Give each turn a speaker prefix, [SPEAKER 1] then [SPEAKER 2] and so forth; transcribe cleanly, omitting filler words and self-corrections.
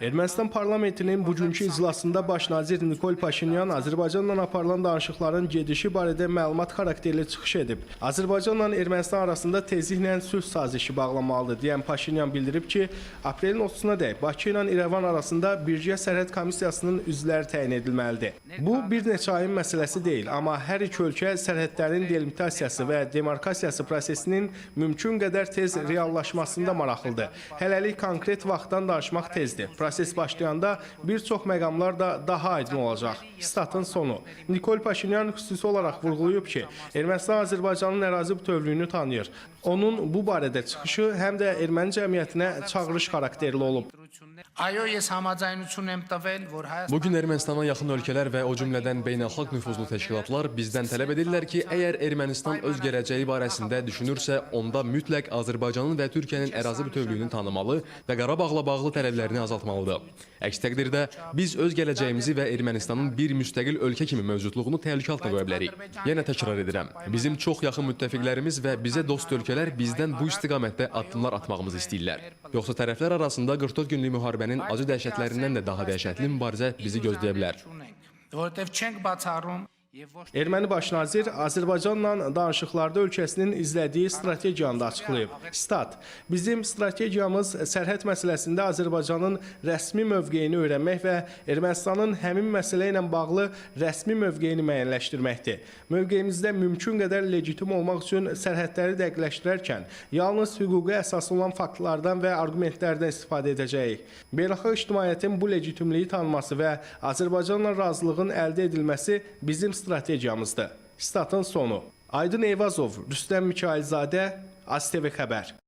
[SPEAKER 1] Ermənistan parlamentinin bugünkü iclasında baş nazir Nikol Paşinyan Azərbaycanla aparılan danışıqların gedişi barədə məlumat xarakterli çıxış edib. Azərbaycanla Ermənistan arasında tezliklə sülh sazişi bağlamalıdır deyən Paşinyan bildirib ki, aprelin 30-una dək Bakı ilə İrəvan arasında birgə sərhəd komissiyasının üzvləri təyin edilməlidir. Bu bir neçə ayın məsələsi deyil, amma hər iki ölkə sərhədlərin delimitasiyası və demarkasiyası prosesinin mümkün qədər tez reallaşmasında maraqlıdır. Hələlik konkret vaxtdan danışmaq tezdir. Proses başlayanda bir çox məqamlar da daha aydın olacaq. Statın sonu. Nikol Paşinyan xüsusi olaraq vurğulayıb ki, Ermənistan Azərbaycanın ərazi bütövlüyünü tanıyır. Onun bu barədə çıxışı həm də erməni cəmiyyətinə çağırış xarakterli olub.
[SPEAKER 2] Bugün Ermənistana yaxın ölkələr və o cümlədən beynəlxalq nüfuzlu təşkilatlar bizdən tələb edirlər ki, əgər Ermənistan öz gələcəyi barəsində düşünürsə, onda mütləq Azərbaycanın və Türkiyənin ərazi bütövlüyünü tanımalı və Qarabağla bağlı tələblərini azaltmalıdır. Əks təqdirdə biz öz gələcəyimizi və Ermənistanın bir müstəqil ölkə kimi mövcudluğunu təhlükə altına qoya bilərik. Yenə təkrar edirəm, bizim çox yaxın müttəfiqlərimiz və bizə dost ölkələr bizdən bu istiqamətdə addımlar atmağımızı istəyirlər. Yoxsa tərəflər arasında 44 günlük müharibənin acı dəhşətlərindən də daha dəhşətli mübarizə bizi gözləyə bilər.
[SPEAKER 1] Erməni baş nazir Azərbaycanla danışıqlarda ölkəsinin izlədiyi strategiyanı da açıqlayıb. Stat: Bizim strategiyamız sərhəd məsələsində Azərbaycanın rəsmi mövqeyini öyrənmək və Ermənistanın həmin məsələ ilə bağlı rəsmi mövqeyini müəyyənləşdirməkdir. Mövqeyimizdə mümkün qədər legitim olmaq üçün sərhədləri dəqiqləşdirərkən yalnız hüquqi əsası olan faktlardan və argumentlərdən istifadə edəcəyik. Beynəlxalq ictimaiyyətin bu legitimliyi tanınması və Azərbaycanla razılığın əldə edilməsi bizim strategiyamızdır. Statın sonu. Aydın Eyvazov, Rüstəm Mikailzadə, AzTV xəbər.